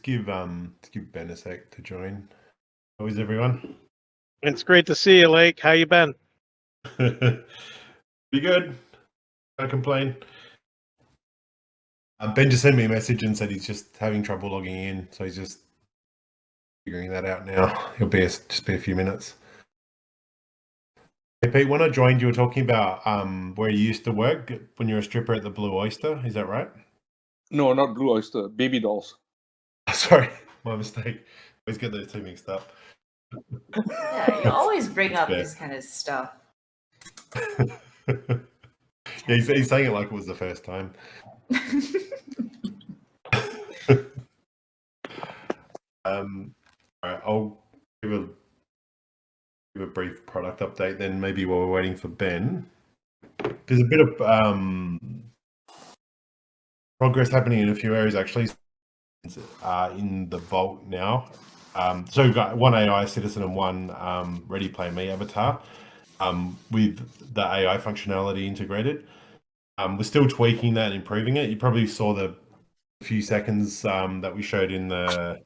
give Ben a sec to join. How is everyone? It's great to see you, Lake. How you been? Be good. Can't complain. Ben just sent me a message and said he's just having trouble logging in, so he's just figuring that out now. He'll just be a few minutes. Hey Pete, when I joined, you were talking about where you used to work when you were a stripper at the Blue Oyster. Is that right? No, not Blue Oyster. Baby dolls. Sorry, my mistake. Always get those two mixed up. Yeah, you always bring up fair. this kind of stuff. Yeah, he's saying it like it was the first time. All right, I'll give a brief product update then, maybe while we're waiting for Ben. There's a bit of progress happening in a few areas actually in the Vault now. So we've got one AI citizen and one Ready Play Me avatar with the AI functionality integrated. We're still tweaking that and improving it. You probably saw the few seconds that we showed in the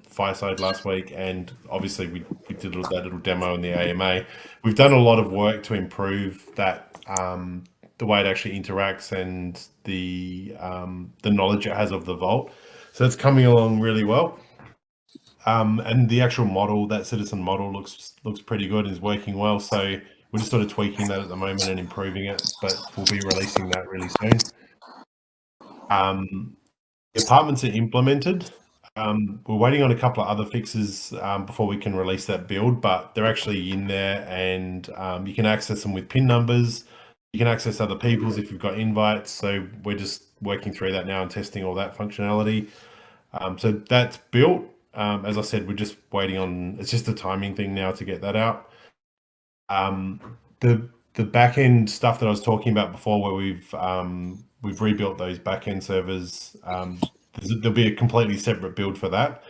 Fireside last week, and obviously we did that little demo in the AMA. We've done a lot of work to improve that the way it actually interacts and the knowledge it has of the Vault. So that's coming along really well. And the actual model, that citizen model, looks pretty good and is working well. So we're just sort of tweaking that at the moment and improving it, but we'll be releasing that really soon. The apartments are implemented. We're waiting on a couple of other fixes before we can release that build, but they're actually in there, and you can access them with PIN numbers. You can access other people's if you've got invites. So we're just working through that now and testing all that functionality. So that's built. As I said, we're just waiting on. It's just a timing thing now to get that out. The back end stuff that I was talking about before, where we've rebuilt those back end servers. There'll be a completely separate build for that.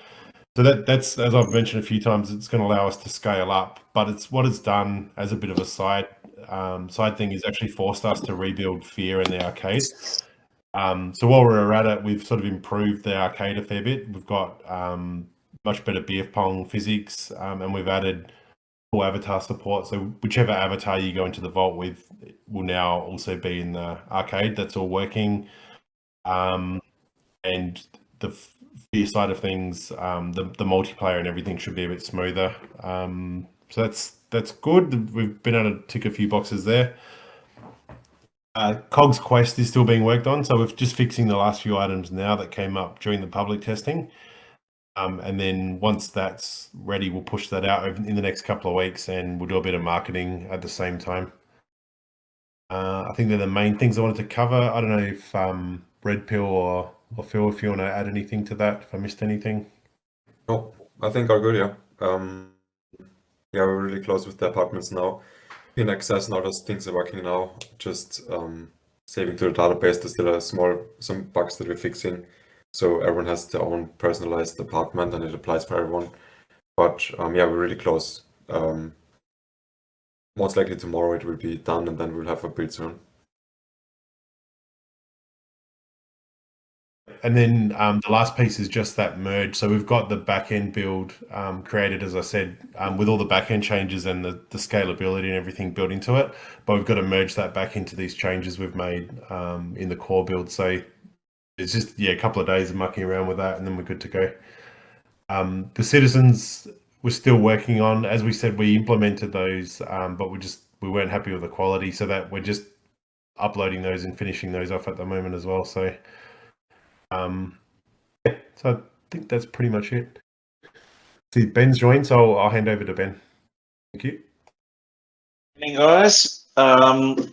So that's, as I've mentioned a few times, it's going to allow us to scale up. But it's done as a bit of a side thing, is actually forced us to rebuild Fear in the arcade. So while we're at it, we've sort of improved the arcade a fair bit. We've got much better beer pong physics, and we've added full avatar support. So whichever avatar you go into the Vault with will now also be in the arcade. That's all working. And the Fear side of things, the multiplayer and everything should be a bit smoother. So that's good. We've been able to tick a few boxes there. COG's Quest is still being worked on, so we're just fixing the last few items now that came up during the public testing. And then once that's ready, we'll push that out in the next couple of weeks, and we'll do a bit of marketing at the same time. I think they're the main things I wanted to cover. I don't know if Red Pill or Phil, if you want to add anything to that, if I missed anything. No, I think all good, yeah. Yeah, we're really close with the apartments now. In access and all those things are working now. Just saving to the database. There's still some bugs that we're fixing. So everyone has their own personalized apartment and it applies for everyone. But yeah, we're really close. Most likely tomorrow it will be done, and then we'll have a build soon. And then the last piece is just that merge. So we've got the backend build created, as I said, with all the backend changes and the scalability and everything built into it. But we've got to merge that back into these changes we've made in the core build. So it's just a couple of days of mucking around with that, and then we're good to go. The citizens we're still working on. As we said, we implemented those, but we weren't happy with the quality, so that we're just uploading those and finishing those off at the moment as well. So. So I think that's pretty much it. See, Ben's joined, so I'll hand over to Ben. Thank you. Good evening, guys. Hope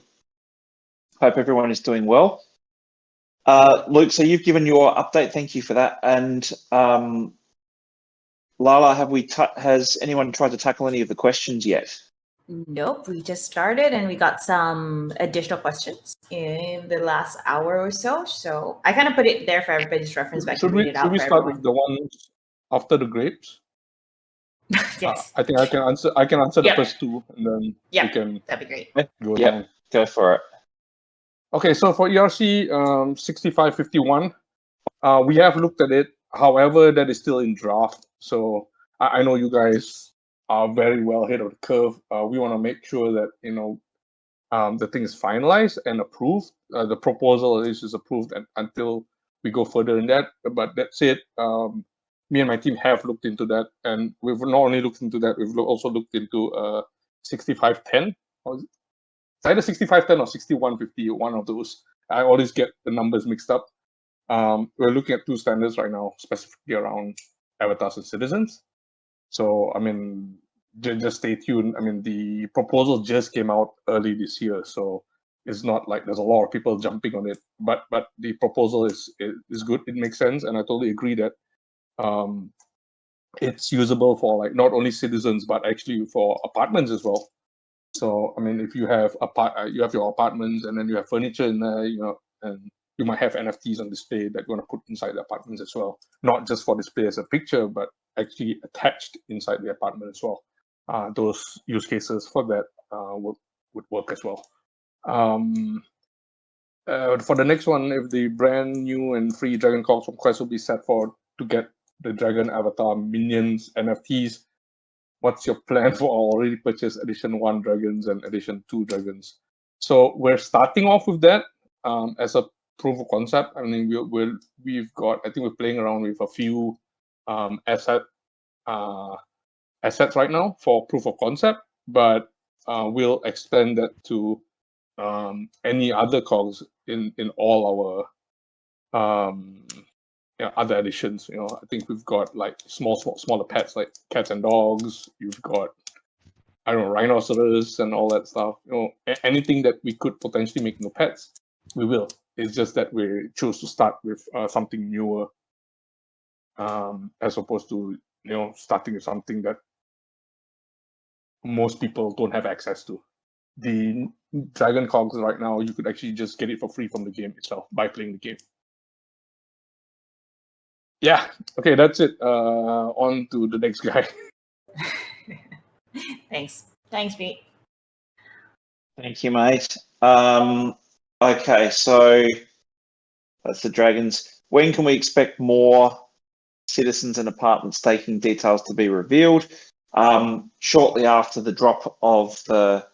everyone is doing well. Luke, so you've given your update. Thank you for that. And Lala, has anyone tried to tackle any of the questions yet? Nope, we just started and we got some additional questions in the last hour or so. So I kind of put it there for everybody's reference. But Should we start with the ones after the grapes? Yes. I think I can answer. I can answer the first two, and then we can. That'd be great. Go down. Go for it. Okay, so for ERC 6551, we have looked at it. However, that is still in draft. So I know you guys are very well ahead of the curve. We want to make sure that the thing is finalized and approved. The proposal is approved until we go further in that. But that's it. Me and my team have looked into that, and we've not only looked into that, we've also looked into 6510. It's either 6510 or 6150, one of those. I always get the numbers mixed up. We're looking at two standards right now, specifically around avatars and citizens. So, I mean, just stay tuned. I mean, the proposal just came out early this year, so it's not like there's a lot of people jumping on it. But the proposal is good. It makes sense, and I totally agree that it's usable for like not only citizens but actually for apartments as well. So, I mean, if you have you have your apartments and then you have furniture in there, and you might have NFTs on display that you want to put inside the apartments as well, not just for display as a picture, but actually attached inside the apartment as well. Those use cases for that would work as well. For the next one, if the brand new and free Dragon Cogs from Quest will be set for to get the Dragon Avatar minions NFTs, what's your plan for our already purchased Edition 1 Dragons and Edition 2 Dragons? So we're starting off with that as a proof of concept. I mean, we've got, I think we're playing around with a few assets right now for proof of concept, but we'll extend that to any other cogs in all our other editions. I think we've got like smaller pets like cats and dogs. You've got, I don't know, rhinoceros and all that stuff. Anything that we could potentially make into pets, we will. It's just that we choose to start with something newer, as opposed to starting with something that most people don't have access to. The Dragon Cogs right now, you could actually just get it for free from the game itself by playing the game. Yeah, okay, that's it. On to the next guy. Thanks, Pete. Thank you, mate. Okay, so that's the dragons. When can we expect more CitiXens and Apartments staking details to be revealed? Shortly after the drop of the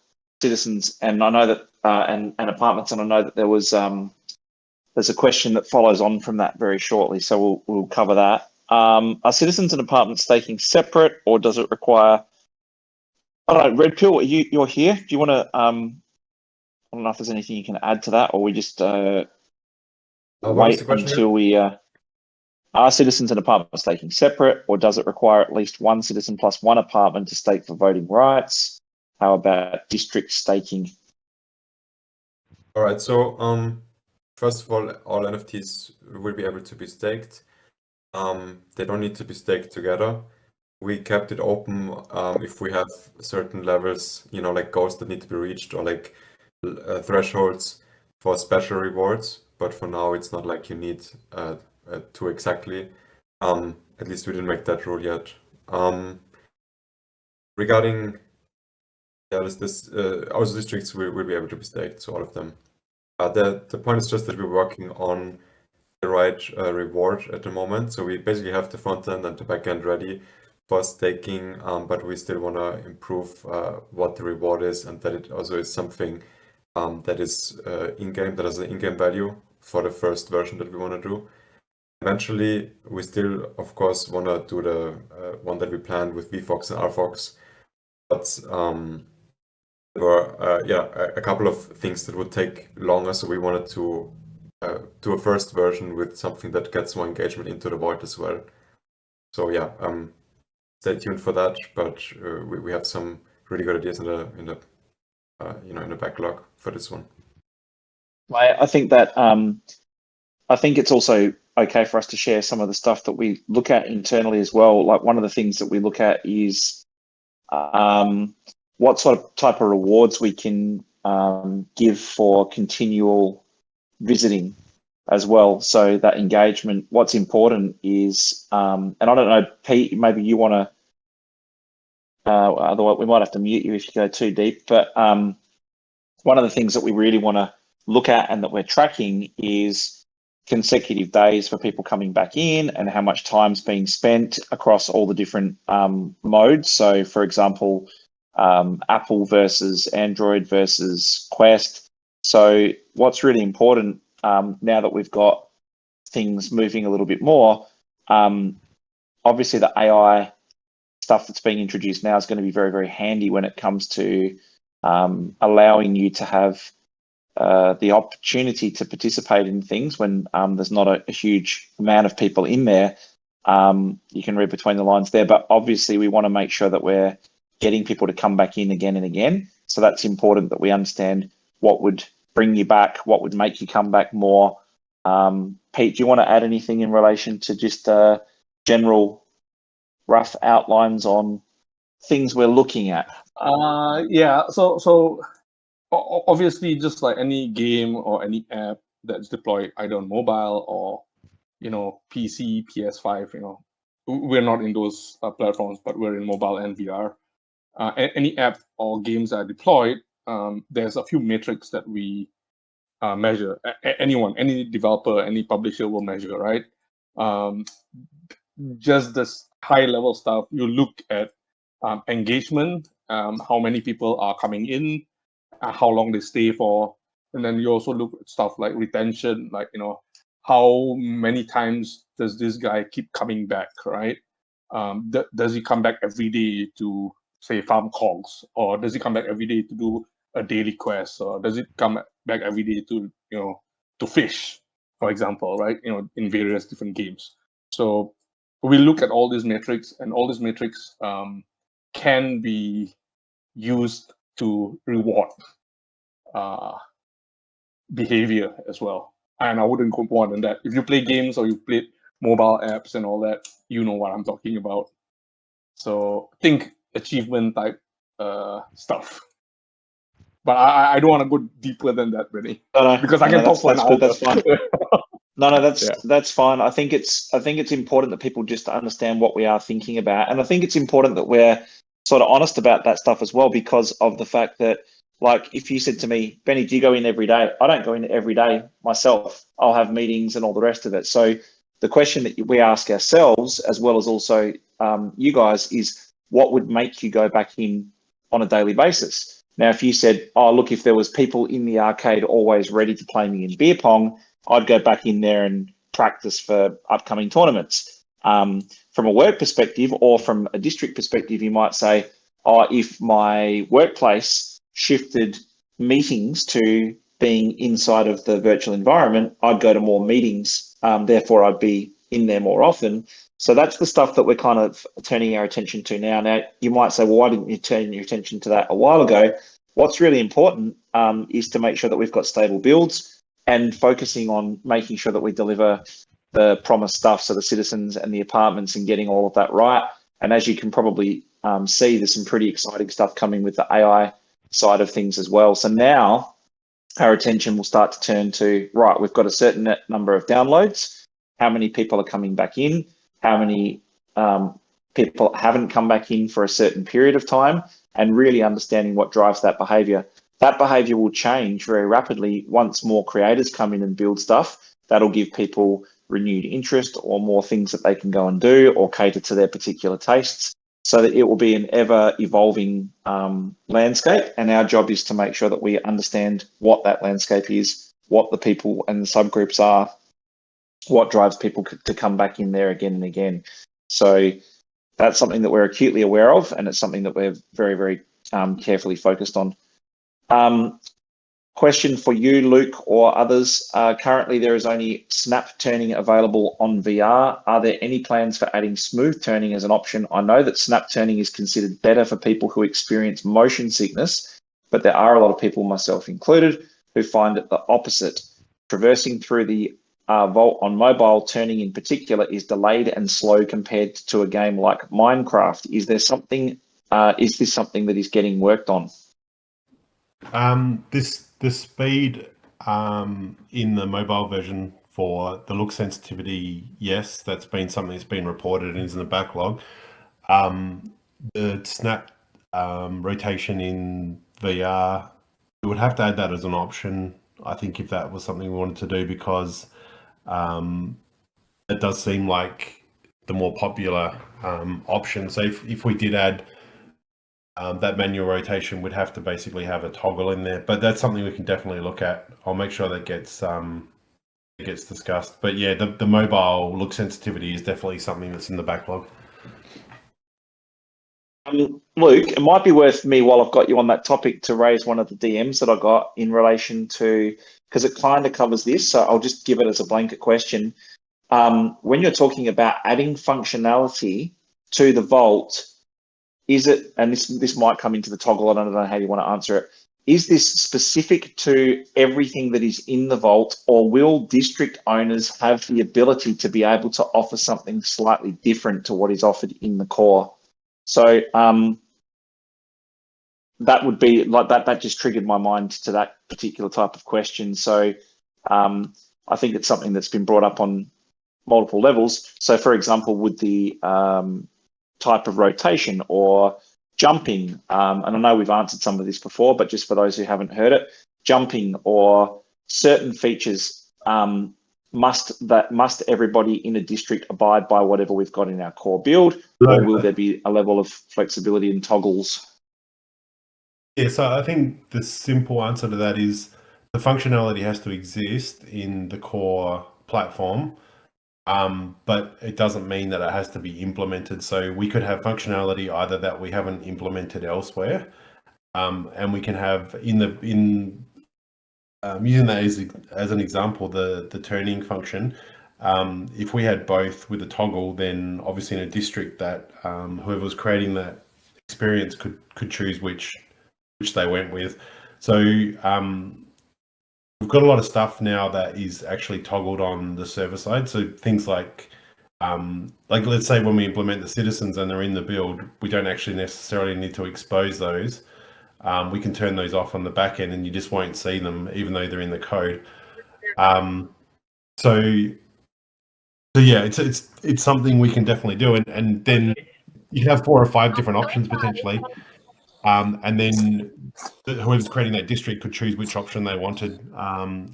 CitiXens, and I know that and Apartments, and I know that there's a question that follows on from that very shortly, so we'll cover that. Are CitiXens and Apartments staking separate, or does it require? I don't know, Red Pill, you're here. Do you want to? I don't know if there's anything you can add to that, or we just wait until we. Are CitiXens and Apartments staking separate, or does it require at least one citizen plus one apartment to stake for voting rights? How about district staking? All right. So first of all NFTs will be able to be staked. They don't need to be staked together. We kept it open if we have certain levels, like goals that need to be reached, or like thresholds for special rewards. But for now, it's not like you need two exactly. At least we didn't make that rule yet. Regarding this, our districts will be able to be staked, so all of them. The point is just that we're working on the right reward at the moment. So we basically have the front end and the back end ready for staking, but we still want to improve what the reward is, and that it also is something that is in-game, that has an in-game value for the first version that we want to do. Eventually, we still, of course, want to do the one that we planned with VFOX and RFOX, but there were a couple of things that would take longer, so we wanted to do a first version with something that gets more engagement into the vault as well. So yeah, stay tuned for that. But we have some really good ideas in the backlog for this one. I think that I think it's also okay for us to share some of the stuff that we look at internally as well. Like one of the things that we look at is what sort of type of rewards we can give for continual visiting as well. So that engagement, what's important is, and I don't know, Pete, maybe you want to, otherwise we might have to mute you if you go too deep, but one of the things that we really want to look at and that we're tracking is consecutive days for people coming back in and how much time's being spent across all the different modes. So, for example, Apple versus Android versus Quest. So what's really important now that we've got things moving a little bit more, obviously the AI stuff that's being introduced now is going to be very, very handy when it comes to allowing you to have the opportunity to participate in things when there's not a huge amount of people in there. You can read between the lines there, but obviously we want to make sure that we're getting people to come back in again and again. So that's important that we understand what would bring you back, what would make you come back more. Pete, do you want to add anything in relation to just general rough outlines on things we're looking at? Yeah. So obviously, just like any game or any app that's deployed either on mobile or PC, PS5, we're not in those platforms, but we're in mobile and VR. Any app or games that are deployed, there's a few metrics that we measure. Any developer, any publisher will measure, right? Just this high level stuff, you look at engagement, how many people are coming in, how long they stay for, and then you also look at stuff like retention, like how many times does this guy keep coming back, right? Does he come back every day to say farm cogs, or does he come back every day to do a daily quest, or does it come back every day to to fish, for example, right? In various different games. So we look at all these metrics, and all these metrics can be used to reward behavior as well. And I wouldn't go more than that. If you play games or you play mobile apps and all that, you know what I'm talking about. So think achievement type stuff. But I don't want to go deeper than that, really, because I can talk for an hour. That's fine. No, that's fine. I think it's important that people just understand what we are thinking about, and I think it's important that we're sort of honest about that stuff as well, because of the fact that, like, if you said to me, Benny, do you go in every day? I don't go in every day myself. I'll have meetings and all the rest of it. So the question that we ask ourselves, as well as also you guys, is what would make you go back in on a daily basis? Now, if you said, oh, look, if there was people in the arcade always ready to play me in beer pong, I'd go back in there and practice for upcoming tournaments. From a work perspective or from a district perspective, you might say, oh, if my workplace shifted meetings to being inside of the virtual environment, I'd go to more meetings. Therefore, I'd be in there more often. So that's the stuff that we're kind of turning our attention to now. Now, you might say, well, why didn't you turn your attention to that a while ago? What's really important is to make sure that we've got stable builds and focusing on making sure that we deliver the promised stuff, so the citizens and the apartments, and getting all of that right. And as you can probably see, there's some pretty exciting stuff coming with the AI side of things as well. So now our attention will start to turn to, right, we've got a certain number of downloads. How many people are coming back in? How many people haven't come back in for a certain period of time? And really understanding what drives that behavior. That behavior will change very rapidly once more creators come in and build stuff. That'll give people renewed interest or more things that they can go and do or cater to their particular tastes, so that it will be an ever evolving landscape. And our job is to make sure that we understand what that landscape is, what the people and the subgroups are, what drives people to come back in there again and again. So that's something that we're acutely aware of, and it's something that we're very, very carefully focused on. Question for you, Luke, or others. Currently, there is only snap turning available on VR. Are there any plans for adding smooth turning as an option? I know that snap turning is considered better for people who experience motion sickness, but there are a lot of people, myself included, who find it the opposite. Traversing through the VALT on mobile, turning in particular, is delayed and slow compared to a game like Minecraft. Is there something? Is this something that is getting worked on? The speed in the mobile version for the look sensitivity, yes, that's been something that's been reported and is in the backlog. The snap rotation in VR, we would have to add that as an option, I think, if that was something we wanted to do, because It does seem like the more popular option. So if we did add that manual rotation, we'd have to basically have a toggle in there. But that's something we can definitely look at. I'll make sure that gets discussed. But yeah, the mobile look sensitivity is definitely something that's in the backlog. Luke, it might be worth me, while I've got you on that topic, to raise one of the DMs that I got in relation to, because it kind of covers this, so I'll just give it as a blanket question. When you're talking about adding functionality to the Vault, is it, and this might come into the toggle, I don't know how you want to answer it, is this specific to everything that is in the Vault, or will district owners have the ability to be able to offer something slightly different to what is offered in the core? So that would be like that just triggered my mind to that particular type of question. So I think it's something that's been brought up on multiple levels. So for example, would the type of rotation or jumping, and I know we've answered some of this before, but just for those who haven't heard it, jumping or certain features, must everybody in a district abide by whatever we've got in our core build, or will there be a level of flexibility and toggles? Yeah, so I think the simple answer to that is the functionality has to exist in the core platform, but it doesn't mean that it has to be implemented. So we could have functionality either that we haven't implemented elsewhere, and we can have using that as an example, the turning function. If we had both with a toggle, then obviously in a district that whoever was creating that experience could choose which they went with. So we've got a lot of stuff now that is actually toggled on the server side. So things like let's say when we implement the citizens and they're in the build, we don't actually necessarily need to expose those. We can turn those off on the back end and you just won't see them even though they're in the code. So yeah, it's something we can definitely do. And then you have 4 or 5 different options potentially. And then whoever's creating that district could choose which option they wanted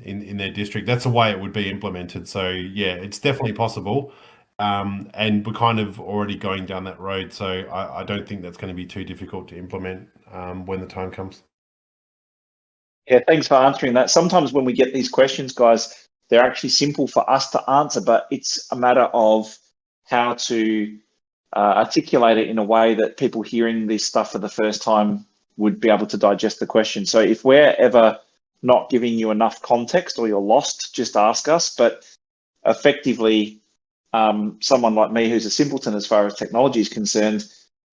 in their district. That's the way it would be implemented. So yeah, it's definitely possible. And we're kind of already going down that road. So I don't think that's going to be too difficult to implement when the time comes. Yeah, thanks for answering that. Sometimes when we get these questions, guys, they're actually simple for us to answer, but it's a matter of how to articulate it in a way that people hearing this stuff for the first time would be able to digest the question. So if we're ever not giving you enough context or you're lost, just ask us. But effectively, someone like me who's a simpleton as far as technology is concerned,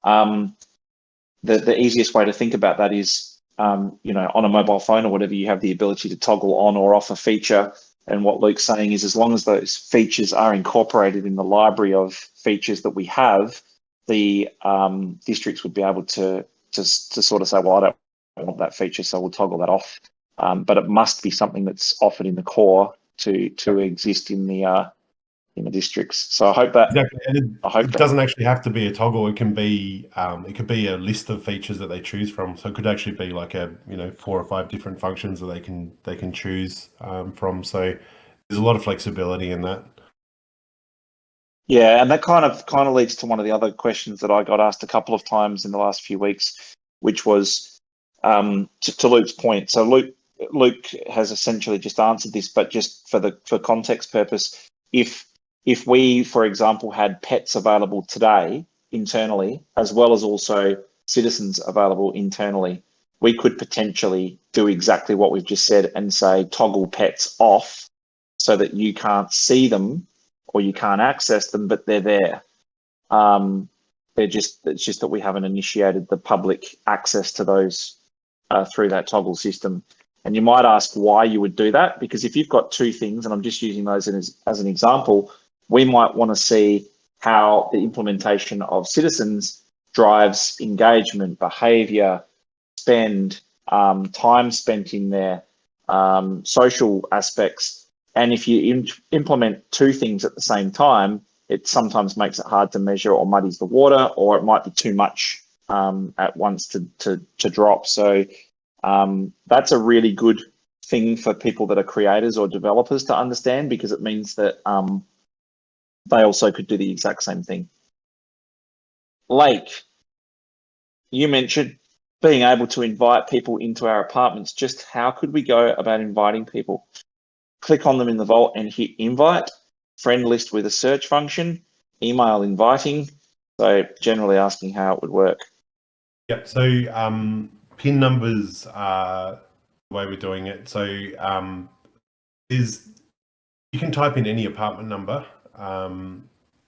the easiest way to think about that is, on a mobile phone or whatever, you have the ability to toggle on or off a feature. And what Luke's saying is, as long as those features are incorporated in the library of features that we have, the districts would be able to sort of say, well, I don't want that feature, so we'll toggle that off. But it must be something that's offered in the core to exist in the districts. So I hope that exactly. And it doesn't actually have to be a toggle. It can be a list of features that they choose from. So it could actually be like 4 or 5 different functions that they can choose from. So there's a lot of flexibility in that. Yeah, and that kind of leads to one of the other questions that I got asked a couple of times in the last few weeks, which was to Luke's point. So Luke has essentially just answered this, but just for context purpose, if we, for example, had pets available today internally, as well as also citizens available internally, we could potentially do exactly what we've just said and say toggle pets off so that you can't see them or you can't access them, but they're there. It's just that we haven't initiated the public access to those through that toggle system. And you might ask why you would do that, because if you've got 2 things, and I'm just using those as an example, we might want to see how the implementation of citizens drives engagement, behavior, spend, time spent in there, social aspects. And if you implement 2 things at the same time, it sometimes makes it hard to measure or muddies the water, or it might be too much at once to drop. So that's a really good thing for people that are creators or developers to understand, because it means that they also could do the exact same thing. Lake, you mentioned being able to invite people into our apartments. Just how could we go about inviting people? Click on them in the Vault and hit invite, friend list with a search function, email inviting. So generally asking how it would work. Yep. So PIN numbers are the way we're doing it. So is you can type in any apartment number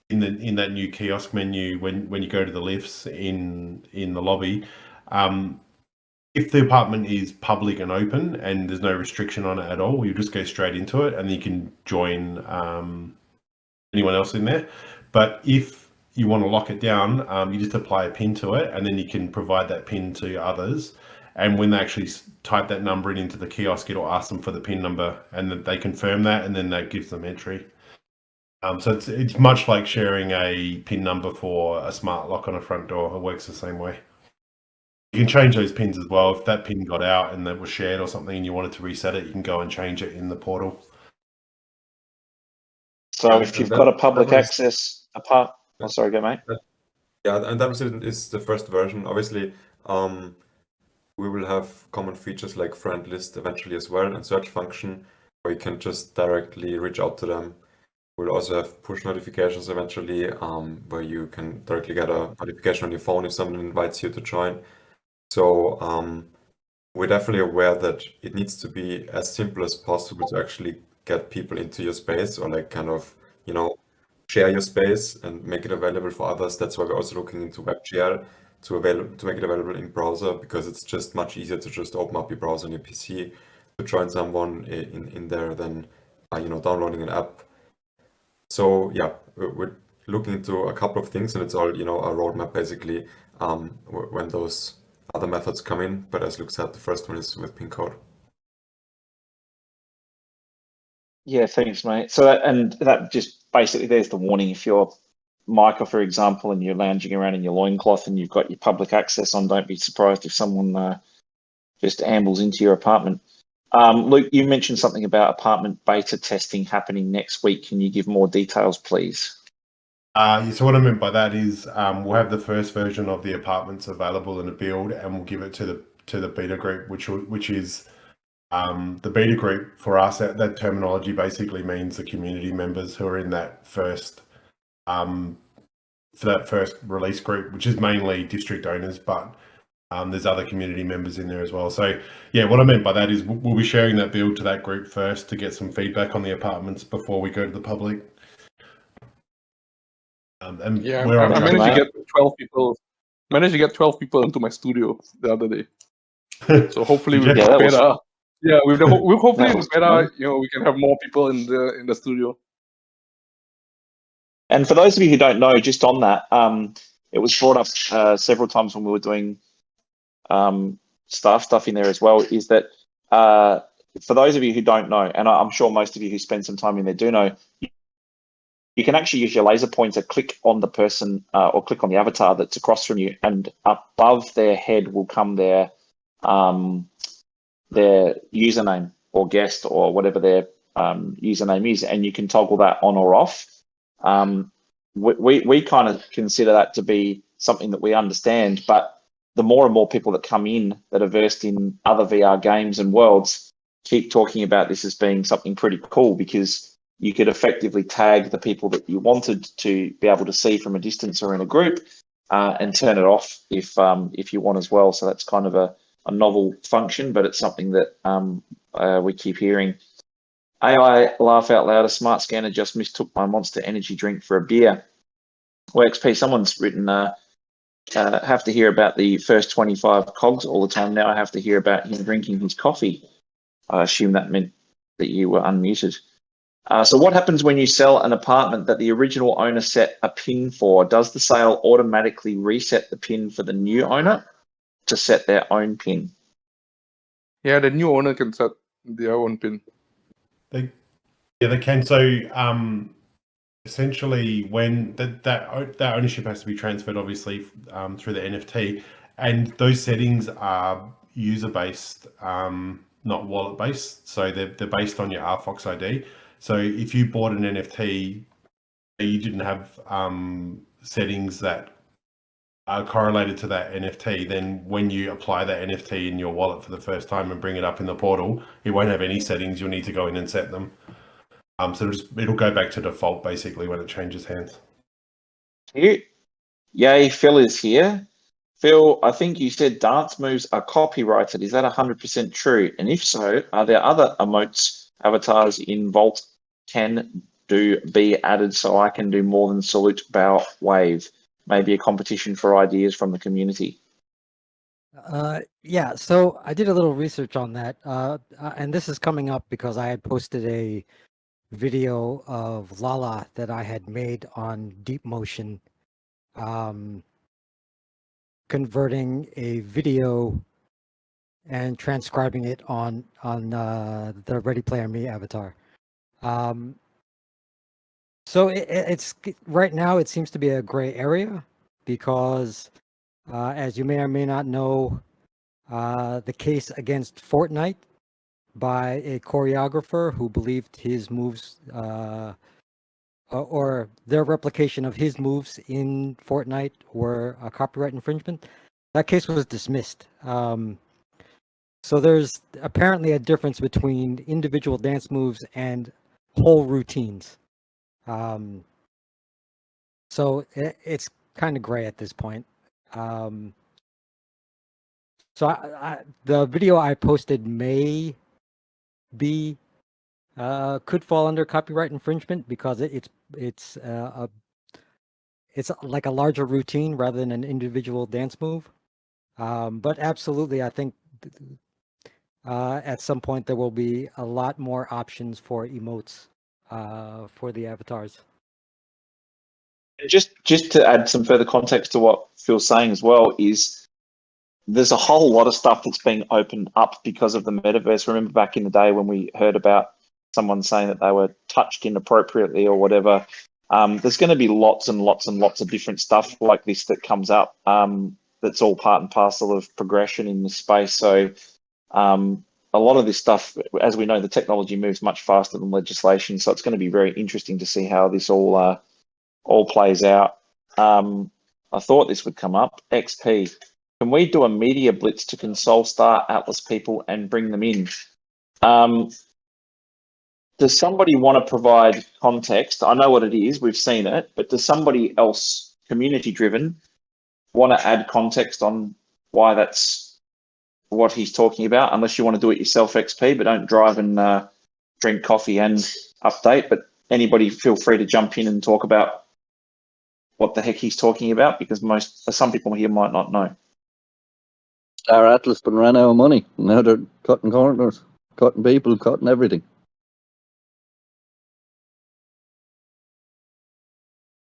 in that new kiosk menu when you go to the lifts in the lobby. If the apartment is public and open and there's no restriction on it at all, you just go straight into it and you can join anyone else in there. But if you want to lock it down, you just apply a PIN to it and then you can provide that PIN to others. And when they actually type that number into the kiosk, it'll ask them for the PIN number and then they confirm that and then that gives them entry. So it's much like sharing a PIN number for a smart lock on a front door. It works the same way. You can change those pins as well. If that pin got out and that was shared or something and you wanted to reset it, you can go and change it in the portal. So if you've got a public access apart, oh, sorry, go mate. Yeah, and that is the first version. Obviously, we will have common features like friend list eventually as well, and search function where you can just directly reach out to them. We'll also have push notifications eventually, where you can directly get a notification on your phone if someone invites you to join. So we're definitely aware that it needs to be as simple as possible to actually get people into your space or like kind of, share your space and make it available for others. That's why we're also looking into WebGL to make it available in browser, because it's just much easier to just open up your browser on your PC to join someone in there than downloading an app. So yeah, we're looking into a couple of things, and it's all a roadmap basically when those other methods come in. But as Luke said, the first one is with PIN code. Yeah, thanks, mate. So that just basically, there's the warning. If you're Micah, for example, and you're lounging around in your loincloth and you've got your public access on, don't be surprised if someone just ambles into your apartment. Luke, you mentioned something about apartment beta testing happening next week. Can you give more details, please? So what I meant by that is we'll have the first version of the apartments available in a build, and we'll give it to the beta group, which is the beta group for us. That terminology basically means the community members who are in that first for that first release group, which is mainly district owners, but there's other community members in there as well. So yeah, what I meant by that is we'll be sharing that build to that group first to get some feedback on the apartments before we go to the public. And Yeah, we're on I track. managed to get 12 people. Managed to get 12 people into my studio the other day. So hopefully with Yeah, the that was beta, we'll hopefully that in was the beta, fun. we can have more people in the studio. And for those of you who don't know, just on that, it was brought up several times when we were doing stuff in there as well, is that for those of you who don't know, and I'm sure most of you who spend some time in there do know, you can actually use your laser pointer, click on the person or click on the avatar that's across from you, and above their head will come their username or guest or whatever their username is, and you can toggle that on or off. We kind of consider that to be something that we understand, but the more and more people that come in that are versed in other VR games and worlds keep talking about this as being something pretty cool, because you could effectively tag the people that you wanted to be able to see from a distance or in a group, and turn it off if you want as well. So that's kind of a novel function, but it's something that we keep hearing. AI laugh out loud, a smart scanner just mistook my Monster energy drink for a beer. Well, XP, someone's written, have to hear about the first 25 cogs all the time. Now I have to hear about him drinking his coffee. I assume that meant that you were unmuted. So what happens when you sell an apartment that the original owner set a PIN for? Does the sale automatically reset the PIN for the new owner to set their own PIN? Yeah, the new owner can set their own PIN. They can. So essentially, when that ownership has to be transferred, obviously through the NFT, and those settings are user based. not wallet based. So they're based on your RFOX ID. So if you bought an NFT, you didn't have settings that are correlated to that NFT, then when you apply that NFT in your wallet for the first time and bring it up in the portal, it won't have any settings. You'll need to go in and set them. So it'll go back to default basically when it changes hands. Yay, Phil is here. Phil, I think you said dance moves are copyrighted. Is that 100% true? And if so, are there other emotes avatars in Vault can be added so I can do more than salute, bow, wave? Maybe a competition for ideas from the community. Yeah, so I did a little research on that, and this is coming up because I had posted a video of Lala that I had made on Deep Motion, converting a video and transcribing it on the Ready Player Me avatar. So it's right now it seems to be a gray area because, as you may or may not know, the case against Fortnite by a choreographer who believed his moves or their replication of his moves in Fortnite were a copyright infringement. That case was dismissed. So there's apparently a difference between individual dance moves and whole routines. So it's kind of gray at this point. So the video I posted may be could fall under copyright infringement because it's like a larger routine rather than an individual dance move. But absolutely, I think at some point there will be a lot more options for emotes for the avatars. Just to add some further context to what Phil's saying as well is there's a whole lot of stuff that's being opened up because of the metaverse. Remember back in the day when we heard about someone saying that they were touched inappropriately or whatever. There's going to be lots and lots and lots of different stuff like this that comes up. That's all part and parcel of progression in this space. So a lot of this stuff, as we know, the technology moves much faster than legislation. So it's going to be very interesting to see how this all plays out. I thought this would come up. XP. Can we do a media blitz to console Star Atlas people and bring them in? Does somebody want to provide context? I know what it is, we've seen it, but does somebody else, community driven, want to add context on why that's what he's talking about? Unless you want to do it yourself, XP, but don't drive and drink coffee and update. But anybody feel free to jump in and talk about what the heck he's talking about, because some people here might not know. Star Atlas been ran out of money. Now they're cutting corners, cutting people, cutting everything.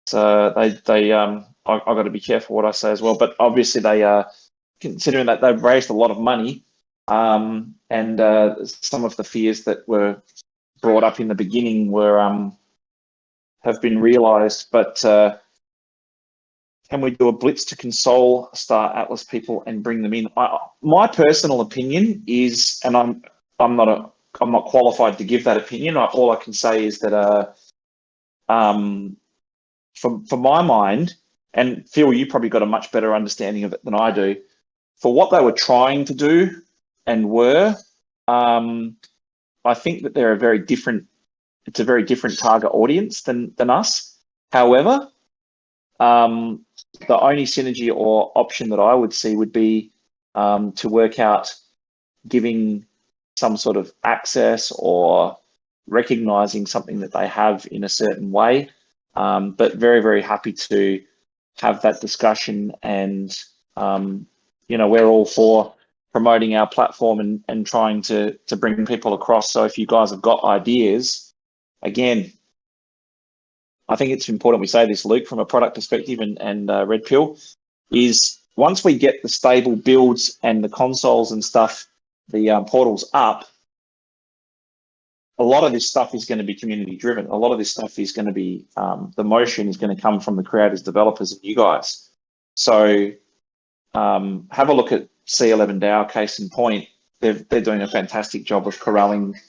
So I've got to be careful what I say as well. But obviously they are, considering that they've raised a lot of money, and some of the fears that were brought up in the beginning were have been realised. But can we do a blitz to console Star Atlas people and bring them in? My personal opinion is, and I'm not qualified to give that opinion. All I can say is that for my mind, and Phil, you probably got a much better understanding of it than I do. For what they were trying to do and were, I think that they're a very different. It's a very different target audience than us. However, the only synergy or option that I would see would be to work out giving some sort of access or recognizing something that they have in a certain way. But very, very happy to have that discussion, and we're all for promoting our platform and trying to bring people across. So if you guys have got ideas, again, I think it's important we say this, Luke, from a product perspective and Red Pill, is once we get the stable builds and the consoles and stuff, the portals up, a lot of this stuff is going to be community driven. A lot of this stuff is going to be, the motion is going to come from the creators, developers, and you guys. So have a look at C11 DAO, case in point. they're doing a fantastic job of corralling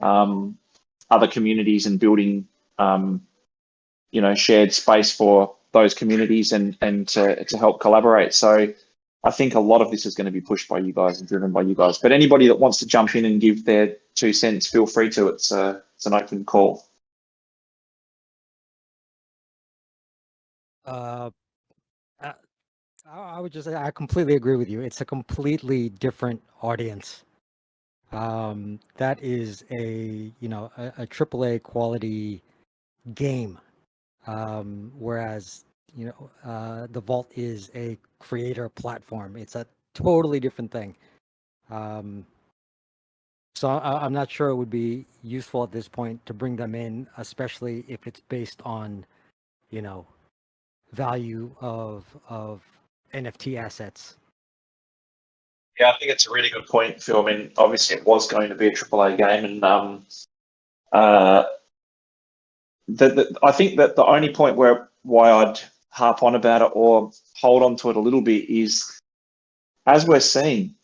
other communities and building shared space for those communities and to help collaborate. So I think a lot of this is going to be pushed by you guys and driven by you guys. But anybody that wants to jump in and give their 2 cents, feel free to. It's an open call. I would just say I completely agree with you. It's a completely different audience. That is a AAA quality game, whereas the Vault is a creator platform. It's a totally different thing. So I'm not sure it would be useful at this point to bring them in, especially if it's based on value of NFT assets. Yeah, I think it's a really good point, Phil. I mean, obviously it was going to be a AAA game, and I think that the only point why I'd harp on about it or hold on to it a little bit is, as we're seeing,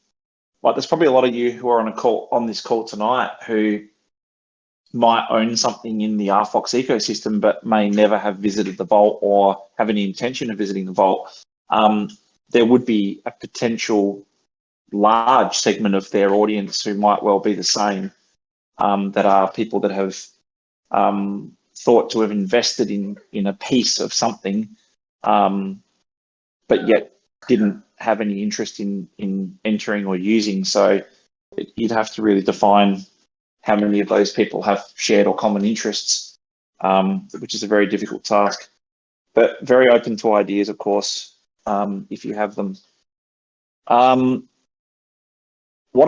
like there's probably a lot of you who are on this call tonight who might own something in the RFOX ecosystem, but may never have visited the Vault or have any intention of visiting the Vault. There would be a potential large segment of their audience who might well be the same, that are people that have thought to have invested in a piece of something, but yet didn't have any interest in entering or using. So you'd have to really define how many of those people have shared or common interests, which is a very difficult task, but very open to ideas, of course, if you have them. What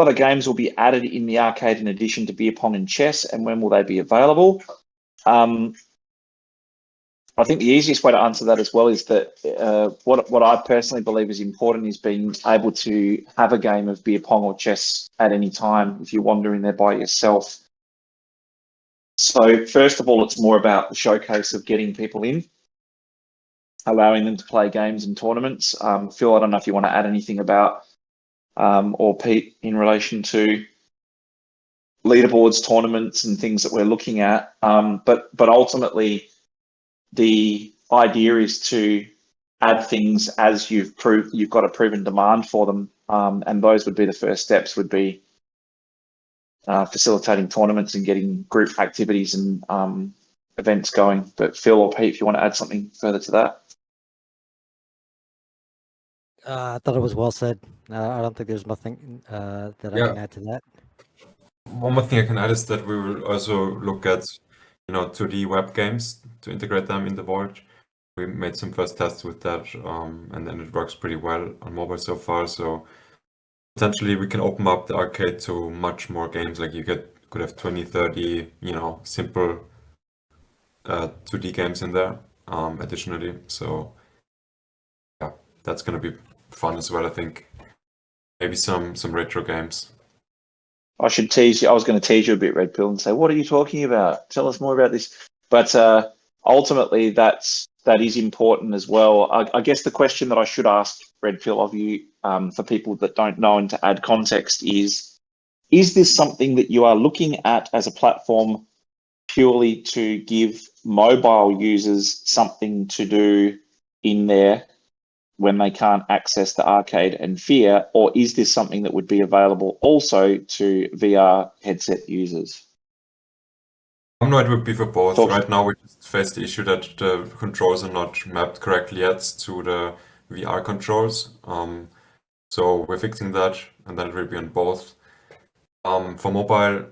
other games will be added in the arcade in addition to beer pong and chess, and when will they be available? I think the easiest way to answer that as well is that what I personally believe is important is being able to have a game of beer pong or chess at any time if you wander in there by yourself. So first of all, it's more about the showcase of getting people in, allowing them to play games and tournaments. Phil, I don't know if you want to add anything about, or Pete, in relation to leaderboards, tournaments, and things that we're looking at. But ultimately, the idea is to add things as you've got a proven demand for them, and those would be the first steps. Would be facilitating tournaments and getting group activities and events going. But Phil or Pete, if you want to add something further to that. I thought it was well said. I don't think there's nothing that I can add to that. One more thing I can add is that we will also look at 2D web games to integrate them in the Vault. We made some first tests with that, and then it works pretty well on mobile so far. So potentially we can open up the arcade to much more games. Like you could have 20, 30, simple 2D games in there, additionally. So yeah, that's gonna be fun as well, I think. Maybe some retro games. I should tease you. I was going to tease you a bit, Red Pill, and say, "What are you talking about? Tell us more about this." But ultimately, that is important as well. I guess the question that I should ask, Red Pill, of you, for people that don't know and to add context is this something that you are looking at as a platform purely to give mobile users something to do in there when they can't access the arcade and Fear, or is this something that would be available also to VR headset users? No, it would be for both. So- Right now, we just face the issue that the controls are not mapped correctly yet to the VR controls. So we're fixing that, and then it will be on both. For mobile,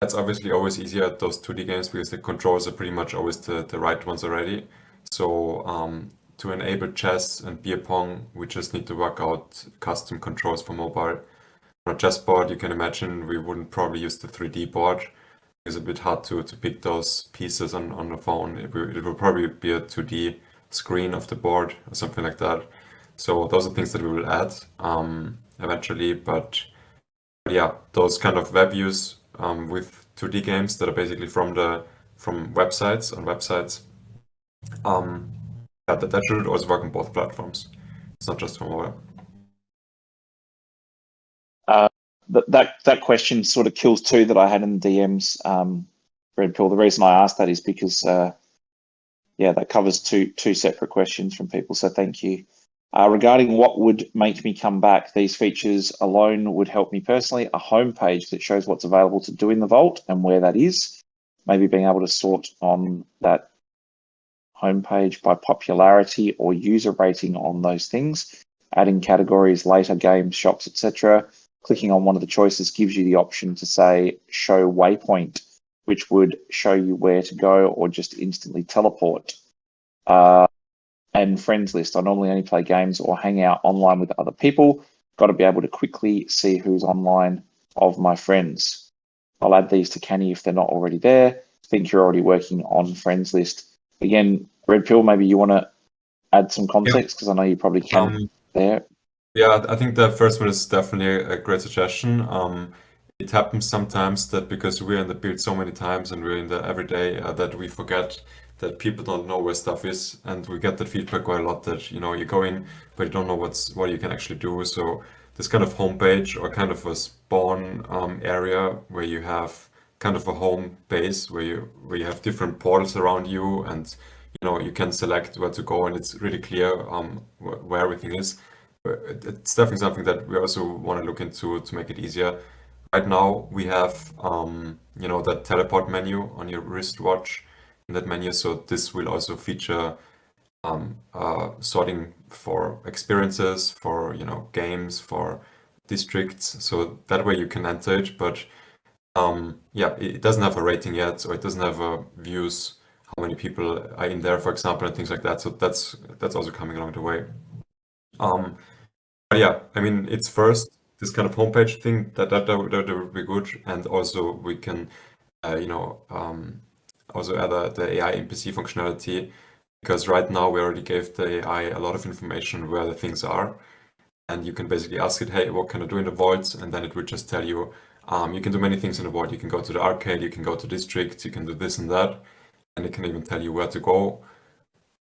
that's obviously always easier at those 2D games because the controls are pretty much always the right ones already. So to enable chess and beer pong, we just need to work out custom controls for mobile. On a chess board, you can imagine we wouldn't probably use the 3D board. It's a bit hard to pick those pieces on the phone. It will probably be a 2D screen of the board or something like that. So those are things that we will add eventually. But yeah, those kind of web views with 2D games that are basically from websites on websites. That should also work on both platforms. It's not just for mobile. that question sort of kills two that I had in the DMs. Red Pill. The reason I asked that is because that covers two separate questions from people. So thank you. Regarding what would make me come back, these features alone would help me personally. A homepage that shows what's available to do in the Vault and where that is. Maybe being able to sort on that homepage by popularity or user rating on those things. Adding categories, later games, shops, etc. Clicking on one of the choices gives you the option to say show waypoint, which would show you where to go or just instantly teleport. And friends list. I normally only play games or hang out online with other people. Got to be able to quickly see who's online of my friends. I'll add these to Canny if they're not already there. Think you're already working on friends list. Again, Red Pill, maybe you want to add some context because I know you probably can there. Yeah, I think the first one is definitely a great suggestion. It happens sometimes that because we're in the build so many times and we're in the everyday that we forget that people don't know where stuff is, and we get that feedback quite a lot that you go in but you don't know what you can actually do. So this kind of homepage or kind of a spawn area where you have kind of a home base where you have different portals around you, and you can select where to go, and it's really clear where everything is. It's definitely something that we also want to look into to make it easier. Right now we have that teleport menu on your wristwatch in that menu, so this will also feature sorting for experiences, for games, for districts, so that way you can enter it. But it doesn't have a rating yet, or it doesn't have views, how many people are in there, for example, and things like that. So that's also coming along the way. But yeah, I mean, it's first this kind of homepage thing that would be good, and also we can also add the AI NPC functionality, because right now we already gave the AI a lot of information where the things are, and you can basically ask it, hey, what can I do in the vaults, and then it would just tell you you can do many things in the vault. You can go to the arcade, you can go to districts, you can do this and that, and it can even tell you where to go.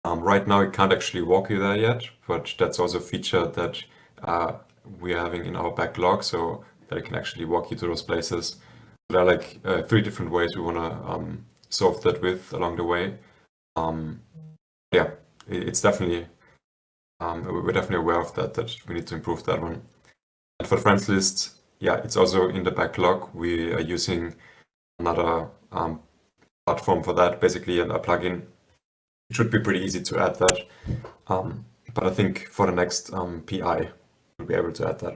Right now it can't actually walk you there yet, but that's also a feature that we are having in our backlog, so that it can actually walk you to those places. There are like 3 different ways we want to solve that with along the way. It's definitely we're definitely aware of that we need to improve that one. And for the friends list, it's also in the backlog. We are using another platform for that, basically, and a plugin. It should be pretty easy to add that, but I think for the next PI we'll be able to add that.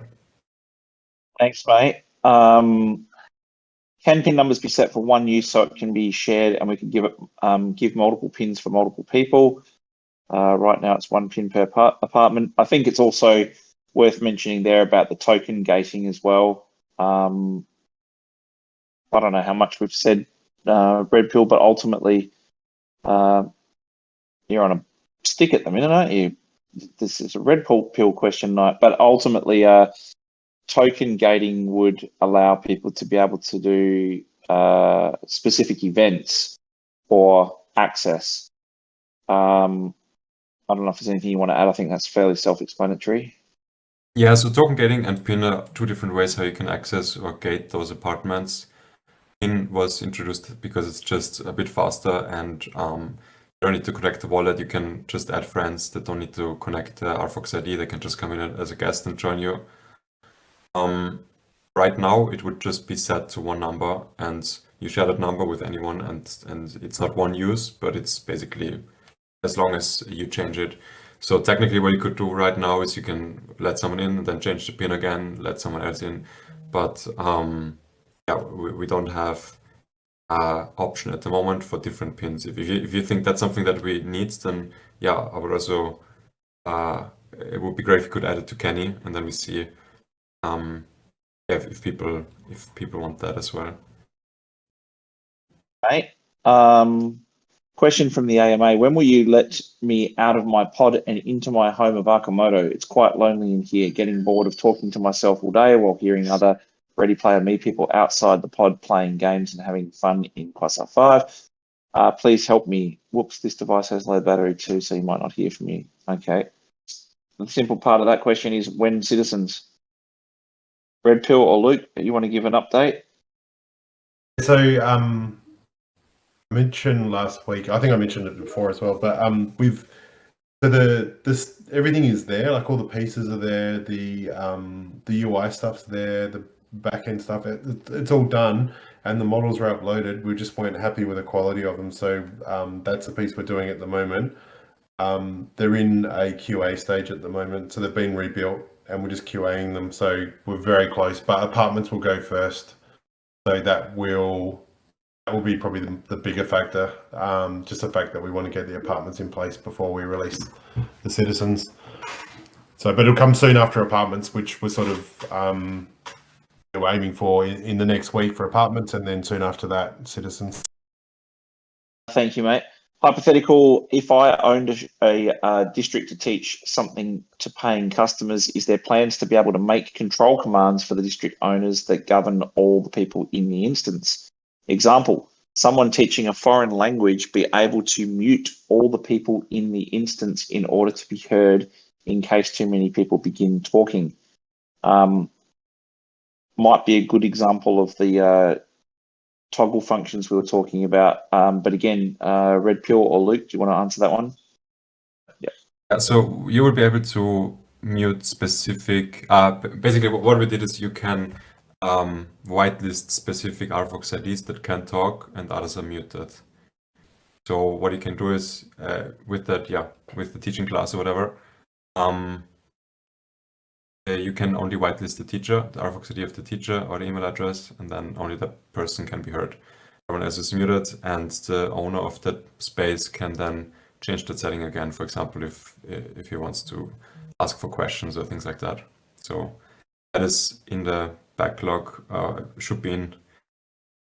Thanks, mate. Can pin numbers be set for one use so it can be shared, and we can give multiple pins for multiple people? Right now it's 1 pin per apartment. I think it's also worth mentioning there about the token gating as well. I don't know how much we've said, Red Pill, but ultimately you're on a stick at the minute, aren't you? This is a Red Pill question night, but ultimately token gating would allow people to be able to do specific events for access. I don't know if there's anything you want to add. I think that's fairly self-explanatory. Yeah, so token gating and pin are 2 different ways how you can access or gate those apartments. Pin was introduced because it's just a bit faster, and you don't need to connect the wallet. You can just add friends that don't need to connect the RFOX ID. They can just come in as a guest and join you. Right now it would just be set to 1 number, and you share that number with anyone, and it's not one use, but it's basically as long as you change it. So technically what you could do right now is you can let someone in and then change the pin again, let someone else in. But we don't have option at the moment for different pins. If you think that's something that we need, then I would also it would be great if you could add it to Kenny, and then we see if people want that as well. Right. Question from the AMA. When will you let me out of my pod and into my home of Akamoto? It's quite lonely in here, getting bored of talking to myself all day while hearing other Ready Player Me people outside the pod playing games and having fun in Quasar 5. Please help me. Whoops, this device has low battery too, so you might not hear from you. Okay. The simple part of that question is Wen CitiXens. Red Pill or Luke, you want to give an update? So I mentioned last week, I think I mentioned it before as well, but this everything is there, like all the pieces are there, the UI stuff's there, the backend stuff, it's all done, and the models are uploaded. We just weren't happy with the quality of them, so that's the piece we're doing at the moment. They're in a QA stage at the moment, so they've been rebuilt and we're just QAing them, so we're very close, but apartments will go first, so that will be probably the bigger factor. Just the fact that we want to get the apartments in place before we release the citizens. So, but it'll come soon after apartments, which we're sort of we're aiming for in the next week for apartments, and then soon after that, citizens. Thank you, mate. Hypothetical, if I owned a district to teach something to paying customers, is there plans to be able to make control commands for the district owners that govern all the people in the instance? Example, someone teaching a foreign language be able to mute all the people in the instance in order to be heard in case too many people begin talking. Might be a good example of the toggle functions we were talking about. But again, Red Pill or Luke, do you want to answer that one? Yeah, so you will be able to mute specific, basically what we did is you can whitelist specific RFOX IDs that can talk and others are muted. So what you can do is with that, with the teaching class or whatever, you can only whitelist the teacher, the RFOX ID of the teacher or the email address, and then only that person can be heard. Everyone else is muted, and the owner of that space can then change that setting again, for example, if he wants to ask for questions or things like that. So that is in the backlog, should be in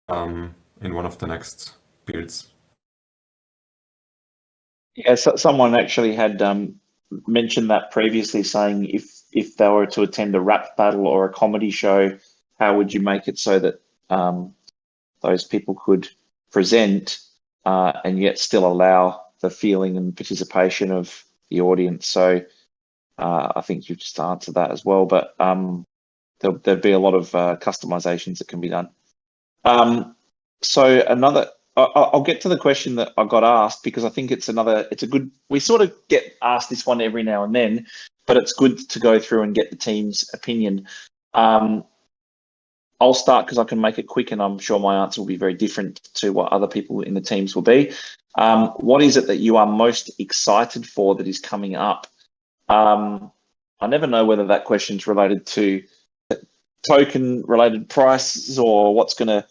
one of the next builds. Yeah, so someone actually had mentioned that previously, saying if they were to attend a rap battle or a comedy show, how would you make it so that those people could present and yet still allow the feeling and participation of the audience? So I think you've just answered that as well, but there'll be a lot of customizations that can be done. So I'll get to the question that I got asked, because I think it's a good, we sort of get asked this one every now and then, but it's good to go through and get the team's opinion. I'll start because I can make it quick, and I'm sure my answer will be very different to what other people in the teams will be. What is it that you are most excited for that is coming up? I never know whether that question's related to token related prices or what's going to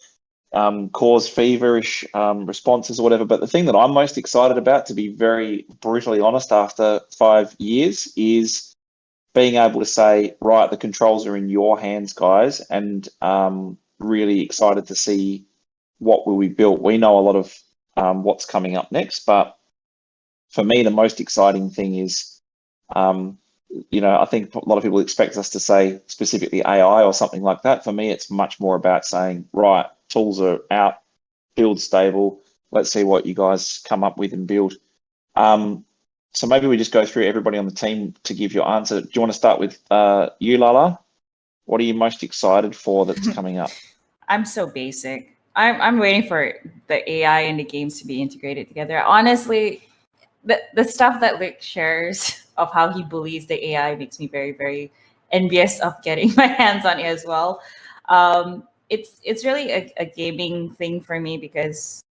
cause feverish responses or whatever. But the thing that I'm most excited about, to be very brutally honest, after 5 years, is being able to say, right, the controls are in your hands, guys, and really excited to see what will be built. We know a lot of what's coming up next, but for me, the most exciting thing is, I think a lot of people expect us to say specifically AI or something like that. For me, it's much more about saying, right, tools are out, build stable. Let's see what you guys come up with and build. So maybe we just go through everybody on the team to give your answer. Do you want to start with you, Lala? What are you most excited for that's coming up? I'm so basic. I'm waiting for the AI and the games to be integrated together. Honestly, the stuff that Luke shares of how he believes the AI makes me very, very envious of getting my hands on it as well. It's really a gaming thing for me, because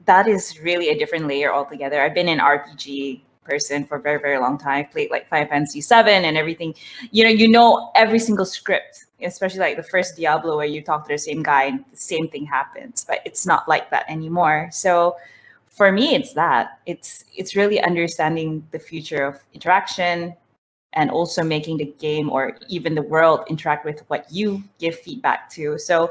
that is really a different layer altogether. I've been an RPG person for a very, very long time. I played like Final Fantasy 7 and everything. You know every single script, especially like the first Diablo, where you talk to the same guy and the same thing happens, but it's not like that anymore. So for me, it's that. It's really understanding the future of interaction, and also making the game or even the world interact with what you give feedback to. So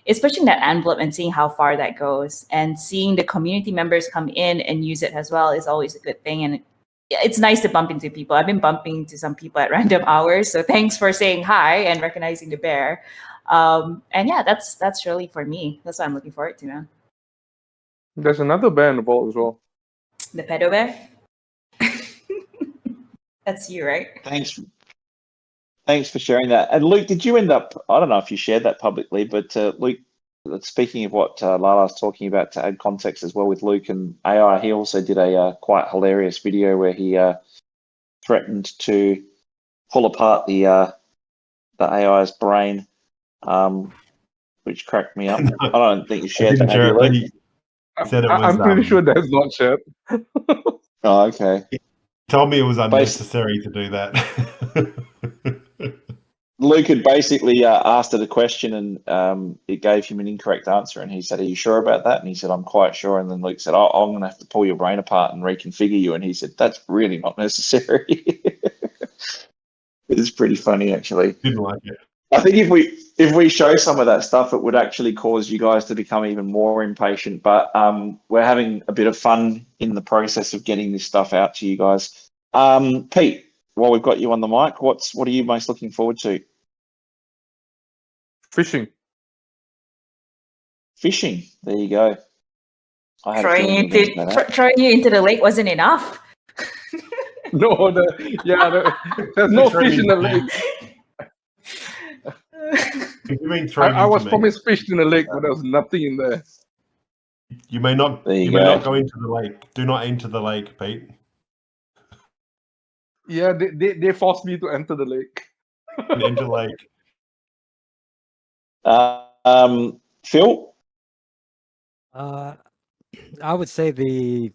it's pushing that envelope and seeing how far that goes, and seeing the community members come in and use it as well is always a good thing. And it's nice to bump into people. I've been bumping into some people at random hours, so thanks for saying hi and recognizing the bear. And yeah, that's really for me. That's what I'm looking forward to, man. There's another bear in the vault as well. The pedo bear. That's you, right? Thanks. Thanks for sharing that. And Luke, did you end up? I don't know if you shared that publicly, but Luke, speaking of what Lala's talking about, to add context as well with Luke and AI, he also did a quite hilarious video where he threatened to pull apart the AI's brain, which cracked me up. I don't think you shared that, have you, Luke? He said it was. I'm pretty sure that's not shared. Oh, okay. He told me it was unnecessary to do that. Luke had basically asked it a question, and it gave him an incorrect answer. And he said, "Are you sure about that?" And he said, "I'm quite sure." And then Luke said, "Oh, I'm going to have to pull your brain apart and reconfigure you." And he said, "That's really not necessary." It's pretty funny, actually. Didn't like it. I think if we show some of that stuff, it would actually cause you guys to become even more impatient. But we're having a bit of fun in the process of getting this stuff out to you guys. Pete, while we've got you on the mic, what are you most looking forward to? Fishing. Fishing. There you go. I had a Throwing feeling you you were gonna say into that. throwing you into the lake wasn't enough. No, there's no fish in the lake. You mean I was promised fish in the lake, but there was nothing in there. You may not. There you may go. not go into the lake. Do not enter the lake, Pete. Yeah, they forced me to enter the lake. Enter the lake. Phil? I would say the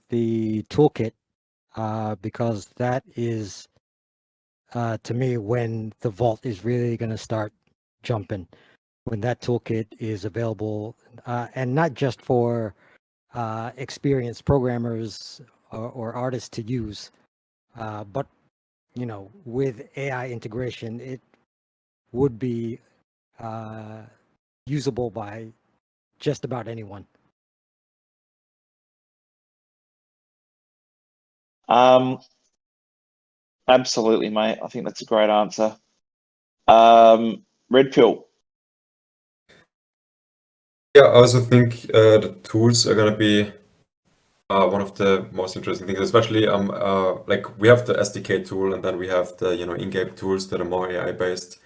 toolkit, because that is, to me, when the vault is really going to start jumping. When that toolkit is available, and not just for experienced programmers or artists to use, but with AI integration, it would be usable by just about anyone. Absolutely, mate. I think that's a great answer. Red Pill. Yeah, I also think the tools are gonna be one of the most interesting things, especially like we have the SDK tool, and then we have the in-game tools that are more AI based,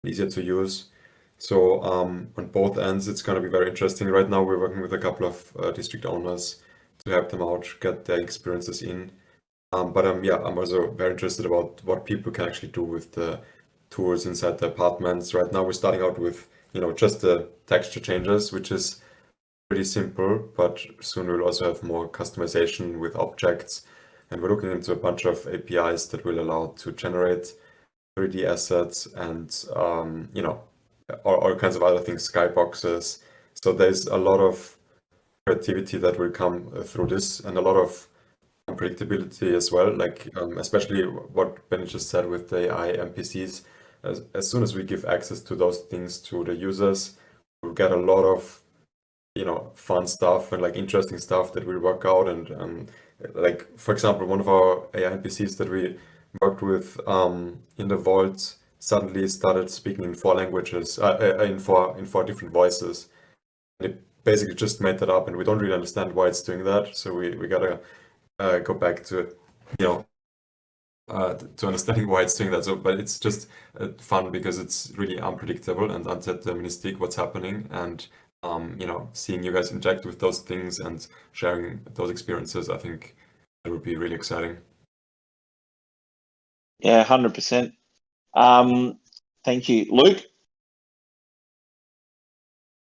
easier to use. So on both ends, it's gonna be very interesting. Right now, we're working with a couple of district owners to help them out, get their experiences in. But yeah, I'm also very interested about what people can actually do with the tools inside the apartments. Right now, we're starting out with just the texture changes, which is pretty simple, but soon we'll also have more customization with objects, and we're looking into a bunch of APIs that will allow to generate 3D assets and all kinds of other things, skyboxes. So there's a lot of creativity that will come through this, and a lot of unpredictability as well, like especially what Benny just said with the AI NPCs. As soon as we give access to those things to the users, we'll get a lot of fun stuff and like interesting stuff that will work out. And like, for example, one of our AI NPCs that we worked with in the vault suddenly started speaking in 4 languages, in four different voices. And it basically just made that up, and we don't really understand why it's doing that. So we gotta go back to to understanding why it's doing that. So, but it's just fun because it's really unpredictable and undeterministic what's happening, and seeing you guys interact with those things and sharing those experiences, I think it would be really exciting. Yeah, 100%. Thank you, Luke.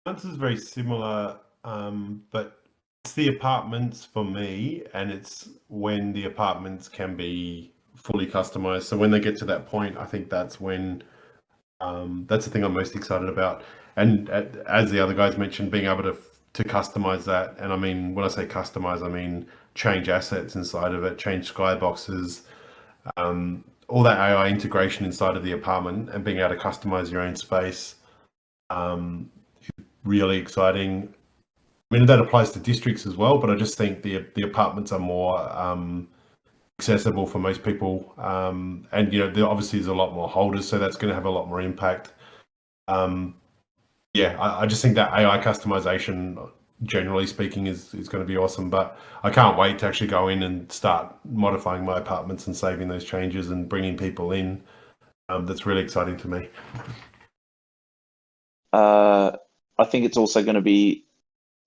Answer is very similar, but it's the apartments for me, and it's when the apartments can be fully customized. So when they get to that point, I think that's when that's the thing I'm most excited about. And as the other guys mentioned, being able to customize that, and I mean, when I say customize, I mean change assets inside of it, change skyboxes, all that AI integration inside of the apartment, and being able to customize your own space. Really exciting. I mean, that applies to districts as well, but I just think the apartments are more accessible for most people, and there obviously is a lot more holders, so that's going to have a lot more impact. Yeah, I just think that AI customization, generally speaking, is going to be awesome. But I can't wait to actually go in and start modifying my apartments and saving those changes and bringing people in. That's really exciting to me. I think it's also going to be.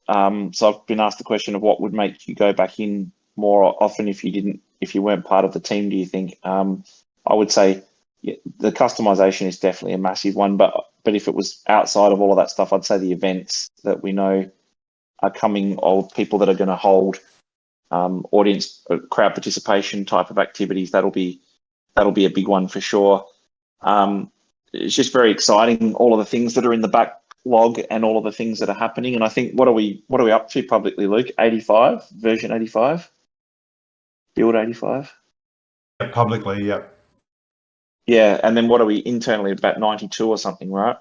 So I've been asked the question of what would make you go back in more often if you weren't part of the team. Do you think? I would say the customization is definitely a massive one, but if it was outside of all of that stuff, I'd say the events that we know are coming, of people that are going to hold audience crowd participation type of activities, that'll be a big one for sure. It's just very exciting, all of the things that are in the backlog and all of the things that are happening. And I think what are we up to publicly, Luke? 85, version 85, build 85. Yeah, publicly, yeah. Yeah, and then what are we internally, about 92 or something, right?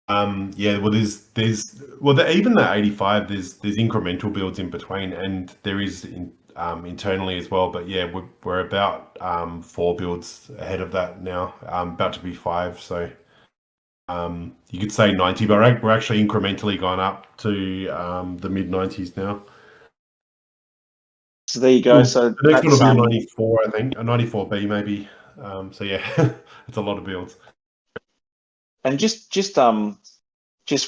Yeah, well, even that 85, there's incremental builds in between, and there is internally as well. But yeah, we're about 4 builds ahead of that now. About to be 5, so you could say 90, but we're actually incrementally gone up to the mid 90s now. So there you go. So the next one will be a that's 94, I think, a 94B maybe. So yeah, it's a lot of builds. and just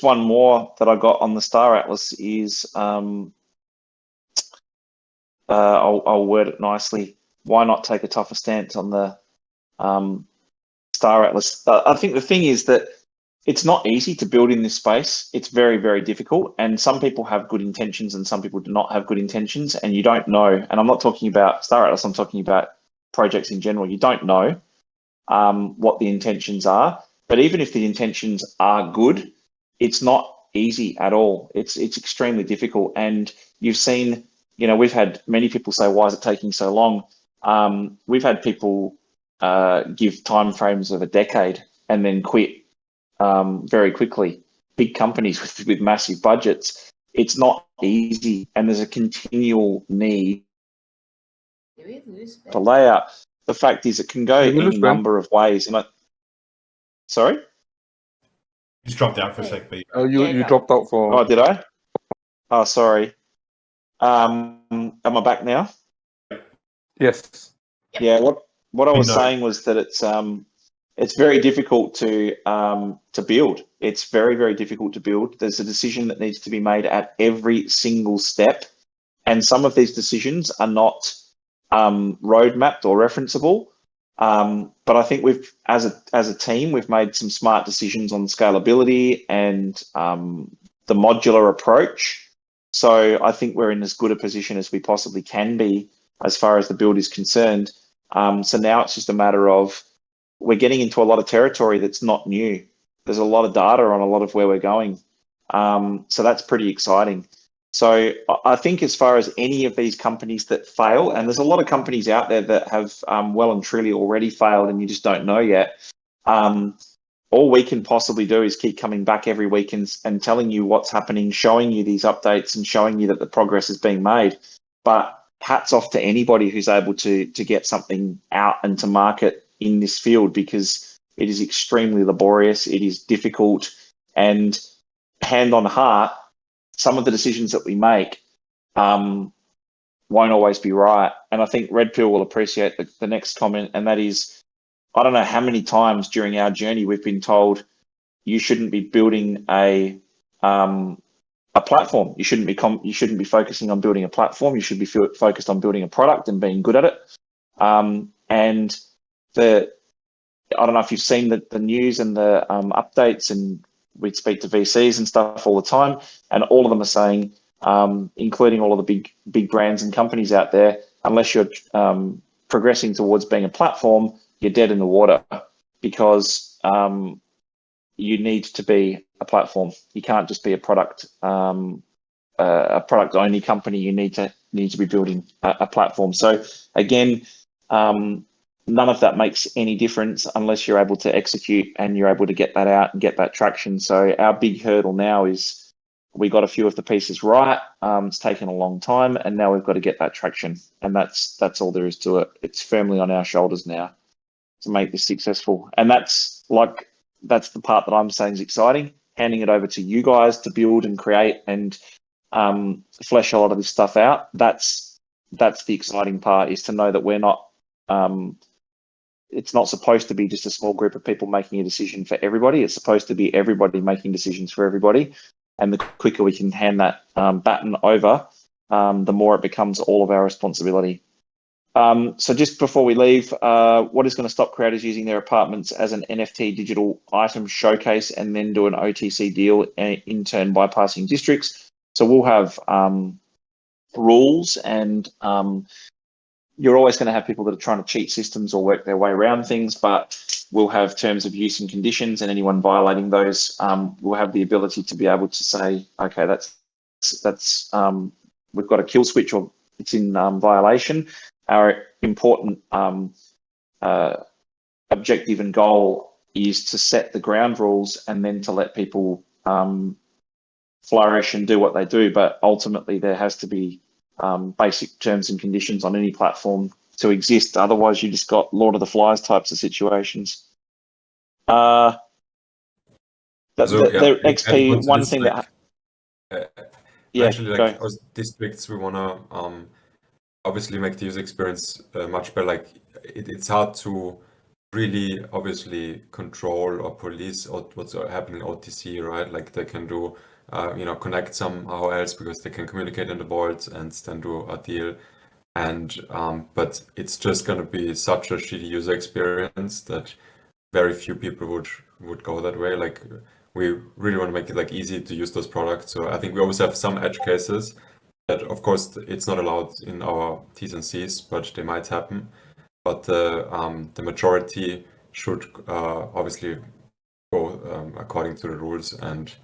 one more that I got on the Star Atlas is I'll word it nicely. Why not take a tougher stance on the Star Atlas? I think the thing is that it's not easy to build in this space. It's very, very difficult. And some people have good intentions and some people do not have good intentions. And you don't know. And I'm not talking about Star Atlas, I'm talking about projects in general. You don't know what the intentions are. But even if the intentions are good, it's not easy at all. It's extremely difficult. And you've seen, we've had many people say, why is it taking so long? We've had people give timeframes of a decade and then quit very quickly. Big companies with massive budgets. It's not easy, and there's a continual need for layout. The fact is, it can go any number of ways. And sorry, Just dropped out for a sec, but Oh, you dropped out for. oh, did I? Oh, sorry. Am I back now? Yes. Yeah. What I was No. saying was that it's very difficult to build. It's very, very difficult to build. There's a decision that needs to be made at every single step, and some of these decisions are not road mapped or referenceable. But I think as a team, we've made some smart decisions on scalability and the modular approach. So I think we're in as good a position as we possibly can be as far as the build is concerned. So now it's just a matter of, we're getting into a lot of territory that's not new. There's a lot of data on a lot of where we're going. So that's pretty exciting. So I think as far as any of these companies that fail, and there's a lot of companies out there that have well and truly already failed and you just don't know yet, all we can possibly do is keep coming back every week and telling you what's happening, showing you these updates and showing you that the progress is being made. But hats off to anybody who's able to get something out and to market in this field, because it is extremely laborious, it is difficult, and hand on heart, some of the decisions that we make won't always be right. And I think Red Pill will appreciate the next comment, and that is, I don't know how many times during our journey we've been told you shouldn't be building a platform. You shouldn't be focusing on building a platform. You should be focused on building a product and being good at it. And I don't know if you've seen the news and the updates, and we speak to VCs and stuff all the time, and all of them are saying, including all of the big brands and companies out there, unless you're progressing towards being a platform, you're dead in the water, because you need to be a platform. You can't just be a product only company. You need to be building a platform. So again, none of that makes any difference unless you're able to execute and you're able to get that out and get that traction. So our big hurdle now is we got a few of the pieces right. It's taken a long time, and now we've got to get that traction. And that's all there is to it. It's firmly on our shoulders now to make this successful. And that's the part that I'm saying is exciting. Handing it over to you guys to build and create and flesh a lot of this stuff out. That's the exciting part, is to know that we're not it's not supposed to be just a small group of people making a decision for everybody. It's supposed to be everybody making decisions for everybody. And the quicker we can hand that baton over, the more it becomes all of our responsibility. So just before we leave, what is going to stop creators using their apartments as an NFT digital item showcase and then do an OTC deal, in turn bypassing districts? So we'll have rules, and you're always going to have people that are trying to cheat systems or work their way around things, but we'll have terms of use and conditions, and anyone violating those will have the ability to be able to say, okay, that's we've got a kill switch, or it's in violation. Our important objective and goal is to set the ground rules and then to let people flourish and do what they do. But ultimately, there has to be basic terms and conditions on any platform to exist. Otherwise, you just got Lord of the Flies types of situations. The XP, one thing that... Actually, like as districts, we want to obviously make the user experience much better. Like it's hard to really obviously control or police what's happening in OTC, right? Like they can do, connect somehow else because they can communicate in the vault and then do a deal. And but it's just going to be such a shitty user experience that very few people would go that way. Like we really want to make it like easy to use those products. So I think we always have some edge cases that, of course, it's not allowed in our T's and C's, but they might happen. But the majority should obviously go according to the rules, and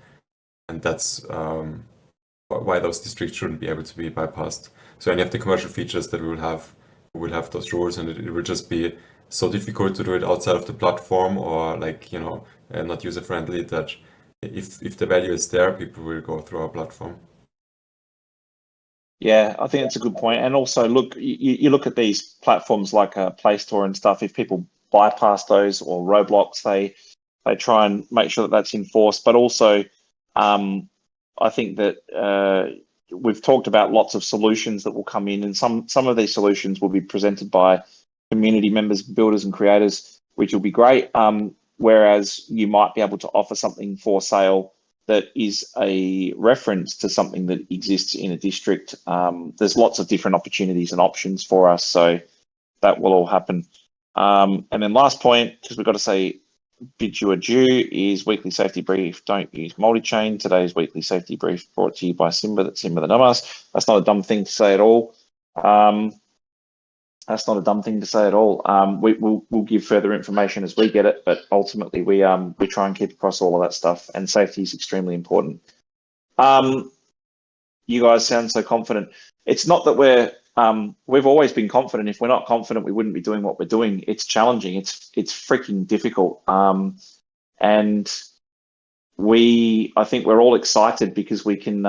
that's why those districts shouldn't be able to be bypassed. So any of the commercial features that we will have those rules, and it will just be so difficult to do it outside of the platform, or like not user friendly, that if the value is there, people will go through our platform. Yeah, I think that's a good point. And also, look, you look at these platforms like Play Store and stuff. If people bypass those, or Roblox, they try and make sure that that's enforced. But also, I think that we've talked about lots of solutions that will come in, and some of these solutions will be presented by community members, builders, and creators, which will be great. Whereas you might be able to offer something for sale that is a reference to something that exists in a district. There's lots of different opportunities and options for us, so that will all happen. And then last point, because we've got to say bid you adieu, is weekly safety brief. Don't use multi-chain. Today's weekly safety brief brought to you by Simba. That's Simba the dumbass. That's not a dumb thing to say at all. That's not a dumb thing to say at all. We'll give further information as we get it, but ultimately we try and keep across all of that stuff, and safety is extremely important. You guys sound so confident. It's not that we've always been confident. If we're not confident, we wouldn't be doing what we're doing. It's challenging. It's freaking difficult. And I think we're all excited because we can.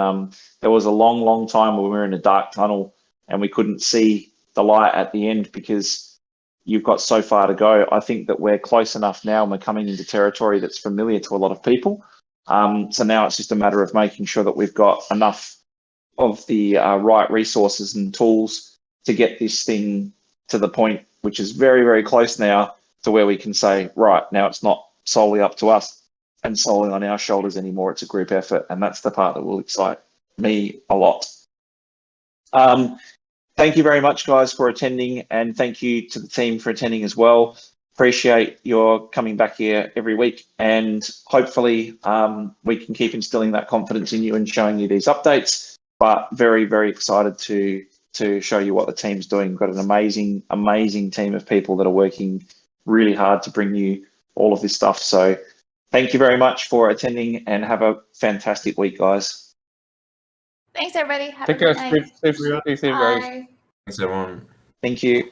There was a long time when we were in a dark tunnel and we couldn't see the light at the end because you've got so far to go. I think that we're close enough now, and we're coming into territory that's familiar to a lot of people. So now it's just a matter of making sure that we've got enough of the right resources and tools to get this thing to the point, which is very, very close now, to where we can say, right, now it's not solely up to us and solely on our shoulders anymore. It's a group effort, and that's the part that will excite me a lot. Thank you very much, guys, for attending, and thank you to the team for attending as well. Appreciate your coming back here every week, and hopefully we can keep instilling that confidence in you and showing you these updates. But very, very excited to show you what the team's doing. We've got an amazing, amazing team of people that are working really hard to bring you all of this stuff. So thank you very much for attending, and have a fantastic week, guys. Thanks, everybody. Have Take a care. good night. Stay safe, guys. Bye. Thanks, everyone. Thank you.